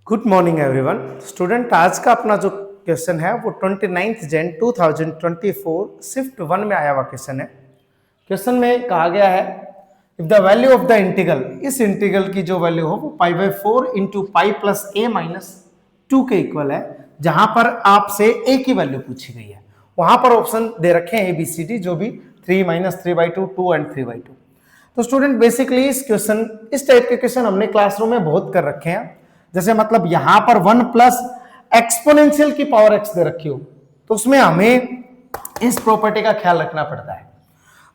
Good morning everyone. Student, आज का अपना जो क्वेश्चन है वो 29 जन 2024 शिफ्ट 1 में आया हुआ क्वेश्चन है। क्वेश्चन में कहा गया है if the value of the integral, इस इंटीग्रल की जो वैल्यू हो वो π/4 into pi plus a minus 2 के इक्वल है, जहां पर आपसे a की वैल्यू पूछी गई है। वहां पर ऑप्शन दे रखे हैं ABCD, जो भी 3 - 3/2, 2 एंड 3/2। तो स्टूडेंट बेसिकली इस टाइप के क्वेश्चन हमने क्लासरूम में बहुत कर रखे हैं। जैसे मतलब यहां पर 1 प्लस एक्सपोनेंशियल की पावर x दे रखी हो, तो उसमें हमें इस प्रॉपर्टी का ख्याल रखना पड़ता है।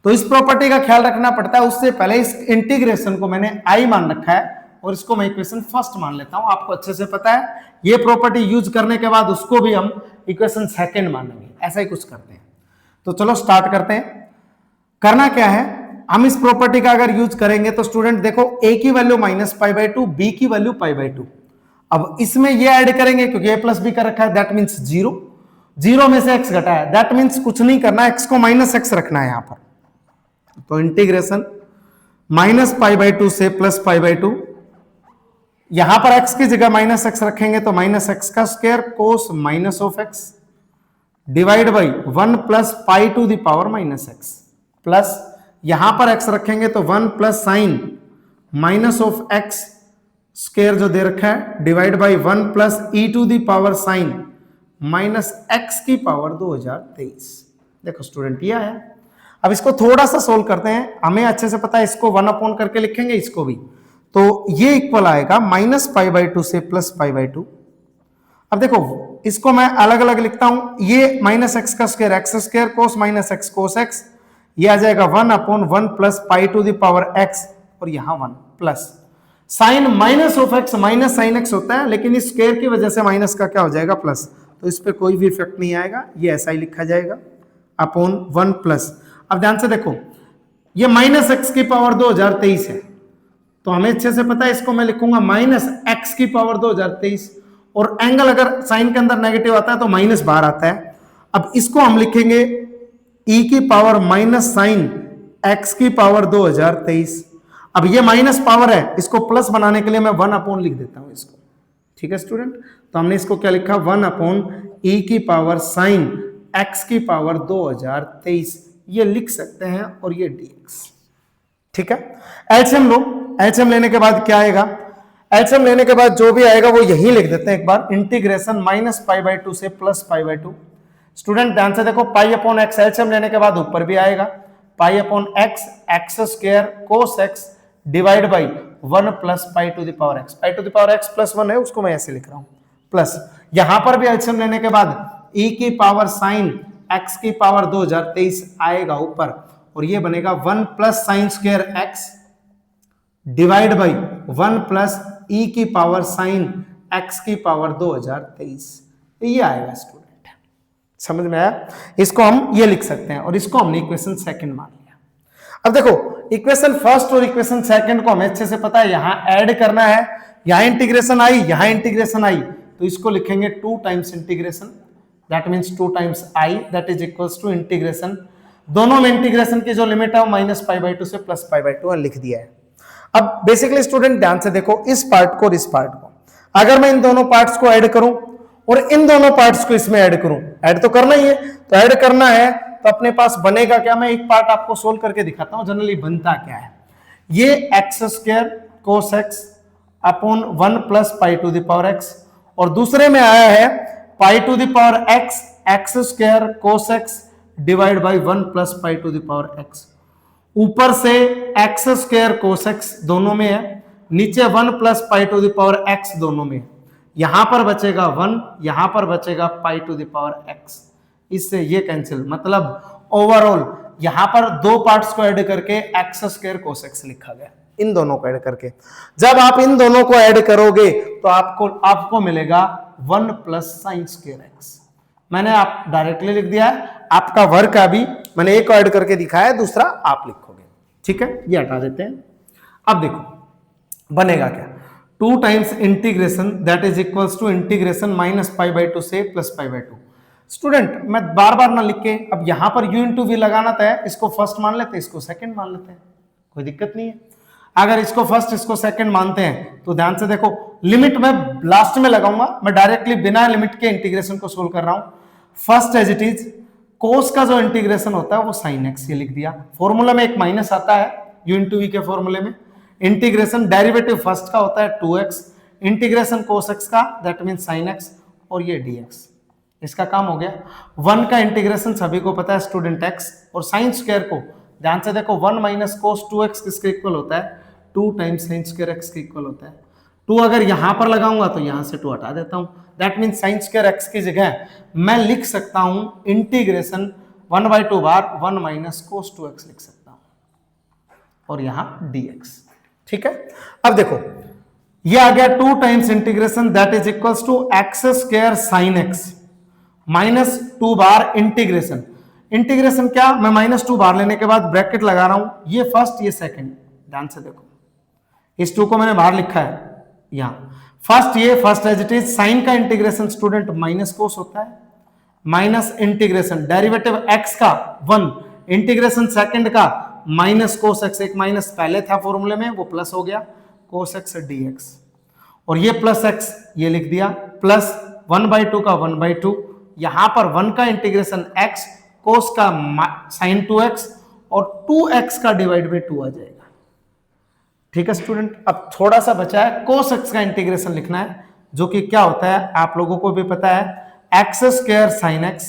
तो इस प्रॉपर्टी का ख्याल रखना पड़ता है, उससे पहले इस इंटीग्रेशन को मैंने i मान रखा है और इसको मैं इक्वेशन फर्स्ट मान लेता हूं। आपको अच्छे से पता है, ये प्रॉपर्टी यूज करने के बाद उसको भी हम इक्वेशन सेकंड मानेंगे, ऐसा ही कुछ करते हैं। तो चलो स्टार्ट करते हैं। करना क्या है, हम इस प्रॉपर्टी का अगर यूज करेंगे तो स्टूडेंट देखो, a की वैल्यू -π/2, b की वैल्यू π/2। अब इसमें ये ऐड करेंगे क्योंकि a प्लस बी का रखा है, दैट मीन्स 0। 0 में से x घटा है, दैट मीन्स कुछ नहीं करना, x को -x रखना है यहां पर। तो इंटीग्रेशन -π/2 से +π/2, यहां पर x की जगह -x रखेंगे तो -x का square cos minus of x divide by 1 + π⁻⁻x plus यहां पर x रखेंगे तो 1 + sin minus of x square जो दे रखा है डिवाइड बाई 1 + e⁻sin -x⁻² 2023। देखो स्टूडेंट, ये आया। अब इसको थोड़ा सा सोल्व करते हैं, हमें अच्छे से पता है इसको 1 अपॉन करके लिखेंगे, इसको भी। तो ये इक्वल आएगा -π/2 से +π/2। अब देखो इसको मैं अलग अलग लिखता हूं, ये -x का square x² cos -x cos x, ये आ जाएगा 1/1 + π⁻x और यहां 1 plus sine minus of x minus sine x होता है, लेकिन इस स्क्वायर की वजह से माइनस का क्या हो जाएगा प्लस, तो इस पे कोई भी इफेक्ट नहीं आएगा, ये ऐसा ही लिखा जाएगा अपॉन 1 प्लस। अब ध्यान से देखो, ये -x⁻² 2023 है, तो हमें अच्छे से पता है इसको मैं लिखूंगा -x⁻² 2023, और एंगल अगर साइन के अंदर नेगेटिव आता है तो माइनस बाहर आता है। अब इसको हम लिखेंगे e⁻sin x⁻² 2023। अब ये माइनस पावर है, इसको प्लस बनाने के लिए मैं 1 अपॉन लिख देता हूं इसको। ठीक है स्टूडेंट, तो हमने इसको क्या लिखा, 1 अपॉन e⁻sin x⁻² 2023, ये लिख सकते हैं, और ये dx। ठीक है, एलसीएम लो। एलसीएम लेने के बाद क्या आएगा, एलसीएम लेने के बाद जो भी आएगा वो यही लिख देते हैं एक बार, इंटीग्रेशन -π/2 से +π/2। स्टूडेंट ध्यान से देखो, π/x एलसीएम लेने के बाद ऊपर भी आएगा, π/x x² cos x divide by 1 + π⁻x। π⁻x + 1 है, उसको मैं ऐसे लिख रहा हूं, प्लस यहां पर भी एलसीएम लेने के बाद e⁻sin x⁻² 2023 आएगा ऊपर, और ये बनेगा 1 + sin² x divide by 1 + e⁻sin x⁻² 2023, ये आएगा स्टूडेंट। समझ में आया? इसको हम ये लिख सकते हैं, और इसको हमने इक्वेशन सेकंड मान लिया। अब देखो, इक्वेशन फर्स्ट और इक्वेशन सेकंड को हमें अच्छे से पता है, यहां ऐड करना है, यहां इंटीग्रेशन आई, यहां इंटीग्रेशन आई, तो इसको लिखेंगे 2 times integration, that means 2 times i, that is equals to integration, दोनों में इंटीग्रेशन की जो लिमिट है वो -π/2 से +π/2 लिख दिया है। अब बेसिकली स्टूडेंट ध्यान से देखो, इस पार्ट को और इस पार्ट को, अगर मैं इन दोनों पार्ट्स को ऐड करूं और इन दोनों पार्ट्स को इसमें ऐड करूं, ऐड तो करना ही है, तो ऐड करना है तो अपने पास बनेगा क्या, मैं एक पार्ट आपको सोल्व करके दिखाता हूं जनरली बनता क्या है। ये x² cos x upon 1 + π⁻x, और दूसरे में आया है π⁻x x² cos x divide by 1 + π⁻x। ऊपर से x² cos x दोनों में है, नीचे 1 + π⁻x दोनों में है, यहां पर बचेगा 1, यहां पर बचेगा π⁻x, इससे ये कैंसिल, मतलब ओवरऑल यहां पर दो पार्ट्स को ऐड करके x² cos x लिखा गया, इन दोनों को ऐड करके। जब आप इन दोनों को ऐड करोगे तो आपको मिलेगा 1 + sin² x। मैंने आप डायरेक्टली लिख दिया है, आपका वर्क अभी मैंने एक को ऐड करके दिखाया है, दूसरा आप लिखोगे। ठीक है, ये हटा देते हैं। अब देखो बनेगा क्या, 2 times integration that is equals to integration -π/2 से +π/2। स्टूडेंट मैं बार बार ना लिख के, अब यहां पर u × v लगाना था, इसको फर्स्ट मान लेते हैं, इसको सेकंड मान लेते हैं, कोई दिक्कत नहीं है। अगर इसको फर्स्ट इसको सेकंड मानते हैं तो ध्यान से देखो, लिमिट मैं लास्ट में लगाऊंगा, मैं डायरेक्टली बिना लिमिट के इंटीग्रेशन को सोल्व कर रहा हूं। फर्स्ट एज इट इज, कोस का जो इंटीग्रेशन होता है वो साइन एक्स, ये लिख दिया। फॉर्मूला में एक माइनस आता है u इंटू वी के फॉर्मूले में। इंटीग्रेशन डेरिवेटिव फर्स्ट का होता है 2x, इंटीग्रेशन कोस एक्स का दैट मीन साइन एक्स, और ये dx। इसका काम हो गया। 1 का इंटीग्रेशन सभी को पता है स्टूडेंट x, और साइन स्क्वायर को ध्यान से देखो, 1 माइनस कोस 2x किसके इक्वल होता है, 2 टाइम्स साइन स्क्वायर x के इक्वल होता है। 2 अगर यहां पर लगाऊंगा तो यहां से 2 हटा देता हूं, that mean sine square x की जगह मैं लिख सकता हूं इंटीग्रेशन 1/2 बार 1 माइनस कोस 2x लिख सकता हूं, और यहां dx। ठीक है, अब देखो ये आ गया 2 times integration that is equals to x square sine x minus 2 बार इंटीग्रेशन। इंटीग्रेशन क्या, मैं -2 बार लेने के बाद ब्रैकेट लगा रहा हूं, ये फर्स्ट ये सेकंड, ध्यान से देखो इस 2 को मैंने बाहर लिखा है यहां, फर्स्ट ये first as it is, sine का इंटीग्रेशन स्टूडेंट माइनस कोस होता है, माइनस इंटीग्रेशन डेरिवेटिव x का 1, इंटीग्रेशन सेकंड का माइनस कोस एक्स, एक माइनस पहले था फॉर्मूले में वो प्लस हो गया कोस एक्स dx, और ये प्लस एक्स ये लिख दिया, प्लस 1/2 का 1/2, यहां पर 1 का इंटीग्रेशन x, कोस का साइन 2x, और 2x का डिवाइड बाई 2 आ जाएगा। ठीक है स्टूडेंट, अब थोड़ा सा बचा है, कोस एक्स का इंटीग्रेशन लिखना है, जो कि क्या होता है आप लोगों को भी पता है, एक्स स्क्वायर साइन एक्स,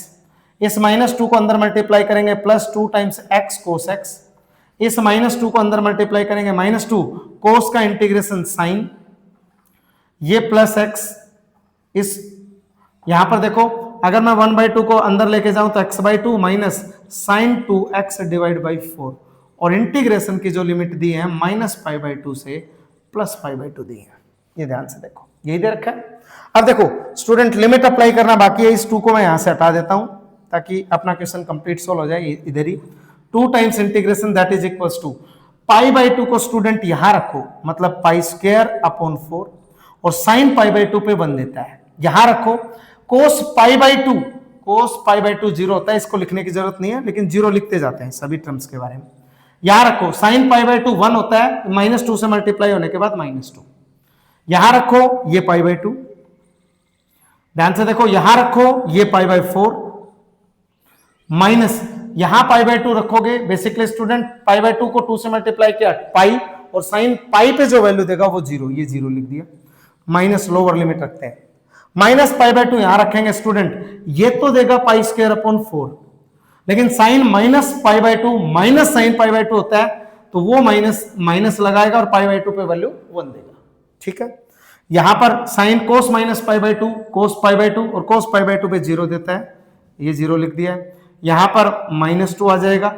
इस -2 को अंदर मल्टीप्लाई करेंगे +2 टाइम्स एक्स कोस एक्स, इस -2 को अंदर मल्टीप्लाई करेंगे -2 कोस का इंटीग्रेशन साइन, ये प्लस एक्स, इस यहां पर देखो अगर मैं 1/2 को अंदर लेके जाऊं तो x/2 minus sign 2x divide by 4, और इंटीग्रेशन की जो लिमिट दी है -π/2 से +π/2 दी है, ये ध्यान से देखो, यही दे रखा है। अब देखो स्टूडेंट लिमिट अप्लाई करना बाकी है, इस 2 को मैं यहां से हटा देता हूं ताकि अपना क्वेश्चन कंप्लीट सोल्व हो जाए। इधर ही 2 times integration that is equals to π/2 को स्टूडेंट यहां रखो, मतलब π²/4, और साइन π/2 पे 1 देता है, यहां रखो। कोस π/2 0 होता है, इसको लिखने की जरूरत नहीं है, लेकिन 0 लिखते जाते हैं सभी टर्म्स के बारे में। यहां रखो साइन π/2 1 होता है, -2 से मल्टीप्लाई होने के बाद -2, यहां रखो ये π/2, ध्यान से देखो यहां रखो ये π/4, माइनस यहां π/2 रखोगे, बेसिकली स्टूडेंट π/2 को 2 से मल्टीप्लाई किया पाई, और साइन पाई पे जो वैल्यू देगा वो 0, ये 0 लिख दिया, माइनस लोअर लिमिट रखते हैं, -π/2 यहां रखेंगे स्टूडेंट, ये तो देगा π²/4, लेकिन साइन -π/2 माइनस साइन π/2 होता है, तो वो माइनस लगाएगा और π/2 पे वैल्यू 1 देगा। ठीक है, यहां पर साइन कोस -π/2 कोस π/2, और कोस π/2 पे 0 देता है, ये 0 लिख दिया है। यहां पर -2 आ जाएगा,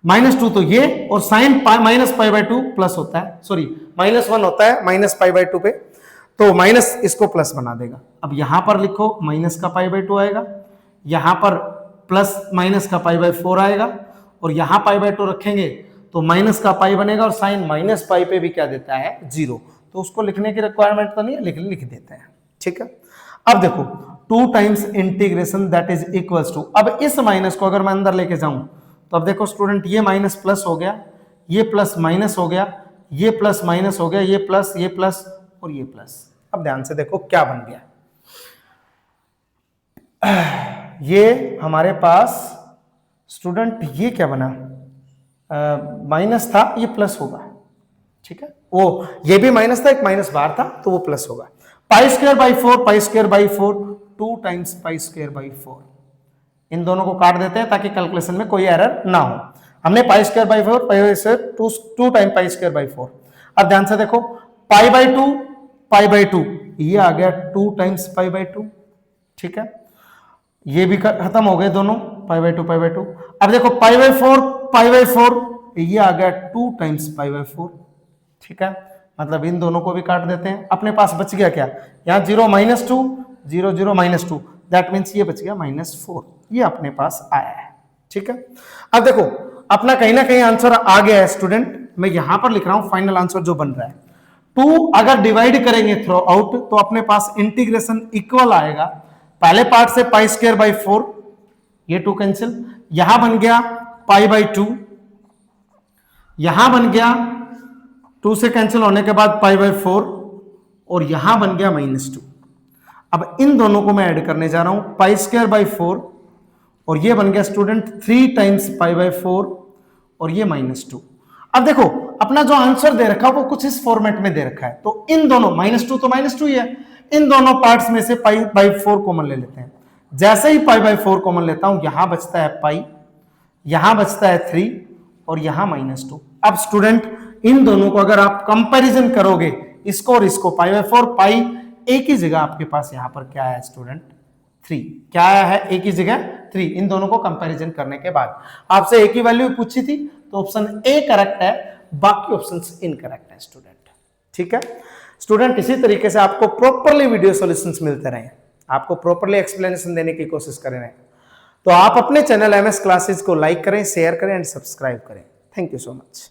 -2 तो ये, और साइन -π/2 प्लस होता है, सॉरी -1 होता है -π/2 पे, तो माइनस इसको प्लस बना देगा। अब यहां पर लिखो माइनस का π/2 आएगा, यहां पर प्लस माइनस का π/4 आएगा, और यहां π/2 रखेंगे तो माइनस का पाई बनेगा, और साइन -π पे भी क्या देता है 0, तो उसको लिखने की रिक्वायरमेंट तो नहीं है, लिख देते हैं। ठीक है, अब देखो 2 times integration that is equals to, अब इस माइनस को अगर मैं अंदर लेके जाऊं तो अब देखो स्टूडेंट ये माइनस प्लस हो गया, ये प्लस माइनस हो गया, ये प्लस माइनस हो गया, ये प्लस और ये प्लस। अब ध्यान से देखो क्या बन गया, ये हमारे पास स्टूडेंट ये क्या बना, माइनस था, ये प्लस होगा। ठीक है, वो ये भी माइनस था, एक माइनस बाहर था, तो वो प्लस होगा। π²/4 2 टाइम्स π²/4, इन दोनों को काट देते हैं ताकि कैलकुलेशन में कोई एरर ना हो। हमने π²/4 2 टाइम π²/4। अब ध्यान से देखो π/2 ये आ गया 2 टाइम्स π/2। ठीक है, ये भी खत्म हो गए दोनों, π/2। अब देखो π/4 ये आ गया 2 टाइम्स π/4। ठीक है, मतलब इन दोनों को भी काट देते हैं। अपने पास बच गया क्या, यहाँ 0 -2 0 0 -2, दैट मीन्स ये बच गया -4, ये अपने पास आया है। ठीक है, अब देखो अपना कहीं ना कहीं आंसर आ गया है स्टूडेंट, मैं यहां पर लिख रहा हूं फाइनल आंसर जो बन रहा है। 2 अगर डिवाइड करेंगे थ्रू आउट तो अपने पास इंटीग्रेशन इक्वल आएगा, पहले पार्ट से π²/4, ये 2 कैंसिल, यहां बन गया π/2, यहां बन गया 2 से कैंसिल होने के बाद π/4 और यहां बन गया -2। अब इन दोनों को मैं ऐड करने जा रहा हूं, π²/4 और ये बन गया स्टूडेंट 3 टाइम्स π/4 और ये -2। अब देखो अपना जो आंसर दे रखा है वो कुछ इस फॉर्मेट में दे रखा है, तो इन दोनों -2 तो -2 ही है, इन दोनों पार्ट्स में से π/4 कॉमन ले लेते हैं। जैसे ही π/4 कॉमन लेता हूं, यहां बचता है π, यहां बचता है 3 और यहां -2। अब स्टूडेंट इन दोनों को अगर आप कंपैरिजन करोगे, इसको और इसको, π/4 π एक ही जगह आपके पास यहां पर क्या है स्टूडेंट 3, क्या आया है एक ही जगह 3। इन दोनों को कंपैरिजन करने के बाद आपसे एक ही वैल्यू पूछी थी, तो ऑप्शन ए करेक्ट है, बाकी ऑप्शंस इनकरेक्ट है स्टूडेंट। ठीक है स्टूडेंट, इसी तरीके से आपको प्रॉपरली वीडियो सॉल्यूशंस मिलते रहे, आपको प्रॉपरली एक्सप्लेनेशन देने की कोशिश कर रहे हैं, तो आप अपने चैनल MS क्लासेस को लाइक करें, शेयर करें एंड सब्सक्राइब करें। Thank you so much.